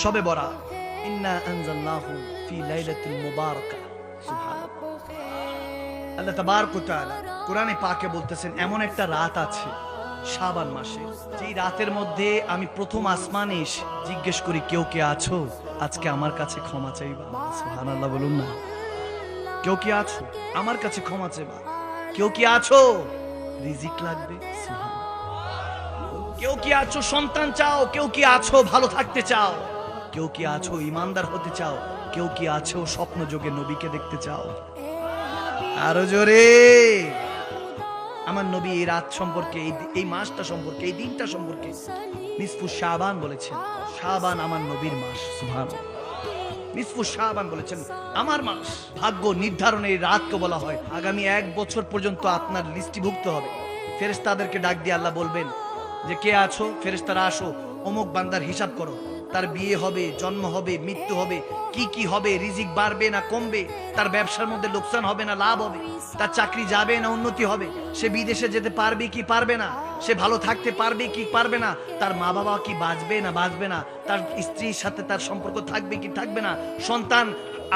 শবে বরাত, ইন্না আনজালনাহু ফি লাইলাতিল মুবারাকা। সুবহানাল্লাহ। আল্লাহ তাবারক ওয়া তাআলা কোরআনে পাকে বলতেছেন এমন একটা রাত আছে শাবান মাসে, যেই রাতের মধ্যে আমি প্রথম আসমানে এসে জিজ্ঞেস করি, কেউ কে আছো আজকে আমার কাছে ক্ষমা চাইবা? সুবহানাল্লাহ বলুন না। কেউ কি আছো আমার কাছে ক্ষমা চাইবা? কেউ কি আছো রিজিক লাগবে? কেউ কি আছো সন্তান চাও? কেউ কি আছো ভালো থাকতে চাও? কেউ কি আছো ইমানদার হতে চাও? কেউ কি আছো স্বপ্ন যোগে নবীকে দেখতে চাও? আরো জোরে। আমার নবী এই রাত সম্পর্কে, এই মাসটা সম্পর্কে, এই দিনটা সম্পর্কে নিসফু শাবান বলেছেন, শাবান আমার নবীর মাস। সুবহানাল্লাহ। নিসফু শাবান বলেছেন আমার মাস। ভাগ্য নির্ধারণের এই রাতকে বলা হয় আগামী 1 বছর পর্যন্ত আপনার লিস্টিভুক্ত হবে। ফেরেশতাদেরকে ডাক দিয়ে আল্লাহ বলবেন যে কে আছো? ফেরেশতারা আসো, অমুক বান্দার হিসাব করো, তার বিয়ে হবে, জন্ম হবে, মৃত্যু হবে, কি কি হবে, রিজিক বাড়বে না কমবে, তার ব্যবসার মধ্যে লোকসান হবে না লাভ হবে, তার চাকরি যাবে না উন্নতি হবে, সে বিদেশে যেতে পারবে কি পারবে না, সে ভালো থাকতে পারবে কি পারবে না, তার মা বাবা কি বাঁচবে না বাঁচবে না, তার স্ত্রীর সাথে তার সম্পর্ক থাকবে কি থাকবে না, সন্তান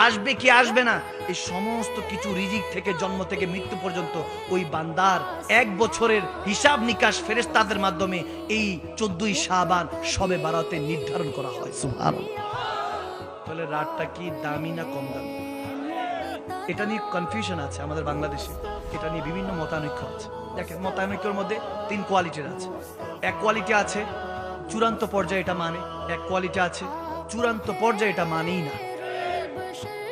আসবে কি আসবে না, এই সমস্ত কিছু রিজিক থেকে জন্ম থেকে মৃত্যু পর্যন্ত ওই বান্দার 1 বছরের হিসাব নিকাশ ফেরেশতাদের মাধ্যমে এই 14ই শাবান শবে বারাতে নির্ধারণ করা হয়। সুবহানাল্লাহ। তাহলে রাতটা কি দামি না কম দামি? এটা নিয়ে কনফিউশন আছে আমাদের বাংলাদেশে, এটা নিয়ে বিভিন্ন মতানৈক্য আছে। দেখেন, মতানৈক্যের মধ্যে 3 কোয়ালিটির আছে। এক কোয়ালিটি আছে চূড়ান্ত পর্যায়ে এটা মানে, এক কোয়ালিটি আছে চূড়ান্ত পর্যায়ে এটা মানেই না।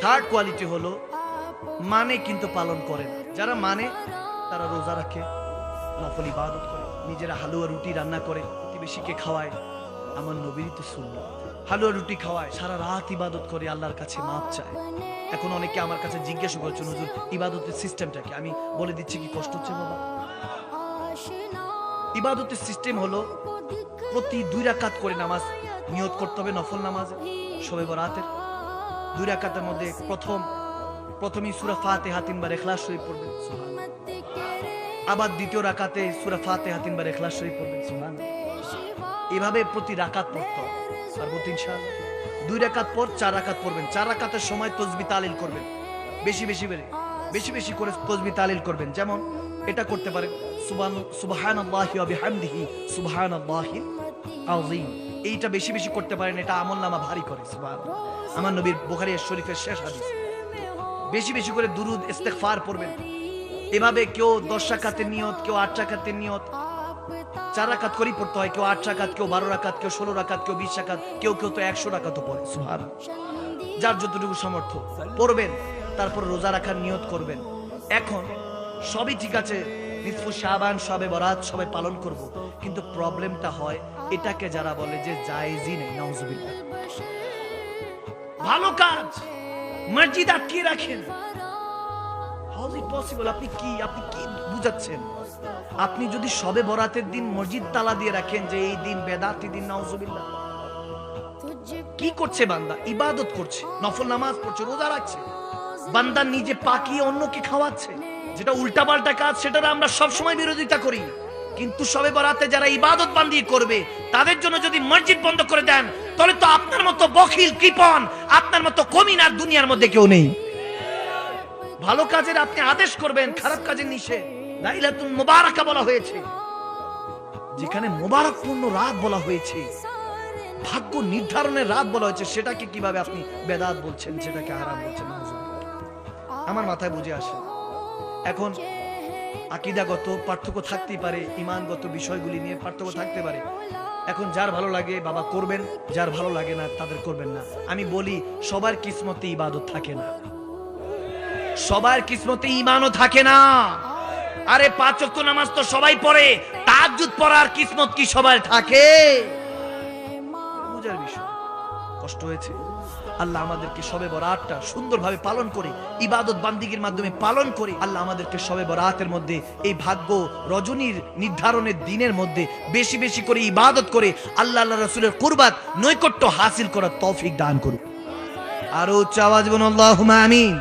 থার্ড কোয়ালিটি হলো মানে কিন্তু পালন করে না। যারা মানে তারা রোজা রাখে, নফল ইবাদত করে, নিজেরা হালুয়া রুটি রান্না করে, প্রতিবেশীকে খাওয়ায়। আমার নবীরই তো সুন্নাত, হালুয়া রুটি খাওয়ায়, সারা রাত ইবাদত করে, আল্লাহর কাছে মাপ চায়। এখন অনেকে আমার কাছে জিজ্ঞাসা করছেন, হুজুর ইবাদতের সিস্টেমটা কি? আমি বলে দিচ্ছি, কি কষ্ট হচ্ছে বাবা? ইবাদতের সিস্টেম হলো প্রতি 2 রাকাত করে নামাজ নিয়ত করতে হবে, নফল নামাজে শবে বরাতের 2 রাকাতের মধ্যে প্রথমেই সূরা ফাতিহা 3 বার ইখলাস শরীফ পড়বেন, সুবহানাল্লাহ। আবার দ্বিতীয় রাকাতে সূরা ফাতিহা 3 বার ইখলাস শরীফ পড়বেন, সুবহানাল্লাহ। এভাবে প্রতি রাকাত পড়তে হবে, পারবো ইনশাআল্লাহ। 2 রাকাত পর 4 রাকাত পড়বেন, 4 রাকাতের সময় তাসবিহ তাহলিল করবেন, বেশি বেশি করে তাসবিহ তাহলিল করবেন। যেমন এটা করতে পারেন, সুবহানাল্লাহি ওয়া বিহামদিহি সুবহানাল্লাহিল আযীম। এইটা বেশি বেশি করতে পারেন, এটা আমলনামা ভারী করে। সুবহানাল্লাহ। আমার নবীর বুখারী শরীফের শেষ হাদিস। বেশি বেশি করে দুরুদ ইস্তিগফার পড়বেন। এভাবে কেউ 10 রাকাতের নিয়ত, কেউ 8 রাকাতের নিয়ত, 4 রাকাত করেই পড়তে হয়। কেউ 8 রাকাত, কেউ 12 রাকাত, কেউ 16 রাকাত, কেউ 20 রাকাত, কেউ তো 100 রাকাতও পড়ে। সুবহানাল্লাহ। যার যতটুকু সামর্থ্য পড়বেন, তারপর রোজা রাখার নিয়ত করবেন। এখন সবই ঠিক আছে, নিসফু শাবান শবে বরাত সবাই পালন করব, কিন্তু প্রবলেমটা হয় এটাকে যারা বলে যে জায়েজই নেই, নাউজুবিল্লাহ। ভালো কাজ মসজিদ আটকে রাখেন, হাউ ইজ ইট পসিবল? আপনি কি বুঝাচ্ছেন? আপনি যদি শবে বরাতের দিন মসজিদ তালা দিয়ে রাখেন যে এই দিন বেদাতি দিন, নাউজুবিল্লাহ। কি করছে বান্দা? ইবাদত করছে, নফল নামাজ পড়ছে, রোজা রাখছে, বান্দা নিজে পাকিয়ে অন্যকে খাওয়াচ্ছে, যেটা উল্টাপাল্টা কাজ, সেটার আমরা সব সময় বিরোধিতা করি। কিন্তু শবে বরাতে যারা ইবাদত বান্দি করবে তাদের জন্য যদি মসজিদ বন্ধ করে দেন, তাহলে তো আপনার মতো বখিল, কৃপণ, আপনার মতো কমিন আর দুনিয়ার মধ্যে কেউ নেই। ভালো কাজের আপনি আদেশ করবেন, খারাপ কাজের নিষেধ। লাইলাতুল মুবারাকা বলা হয়েছে, যেখানে মুবারকপূর্ণ রাত বলা হয়েছে, ভাগ্য নির্ধারণের রাত বলা হয়েছে, সেটাকে কিভাবে আপনি বেদাত বলছেন, সেটাকে হারাম বলছেন? আমার মাথায় বুঝে আসে। এখন আকীদাগত পার্থক্য থাকতেই পারে, ঈমানগত বিষয়গুলি নিয়ে পার্থক্য থাকতে পারে। এখন যার ভালো লাগে বাবা করবেন, যার ভালো লাগে না তাদের করবেন না। আমি বলি, সবার কিসমতে ইবাদত থাকে না, সবার কিসমতে ঈমানও থাকে না। আরে 5 ওয়াক্ত নামাজ তো সবাই পড়ে, তাহাজ্জুদ পড়ার কিসমত কি সবার থাকে? বুঝার বিষয়। কষ্ট হয়েছে। আল্লাহ আমাদেরকে শবে বরাতটা সুন্দরভাবে পালন করে, ইবাদত বান্দিগির মাধ্যমে পালন করে, আল্লাহ আমাদেরকে শবে বরাতের মধ্যে এই ভাগ্য রজনীর নির্ধারণের দিনের মধ্যে বেশি বেশি করে ইবাদত করে আল্লাহ রাসূলের কুরবাত নৈকট্য হাসিল করার তৌফিক দান করুক। আরো উচ্চ আওয়াজ বলুন আল্লাহুম্মা আমিন।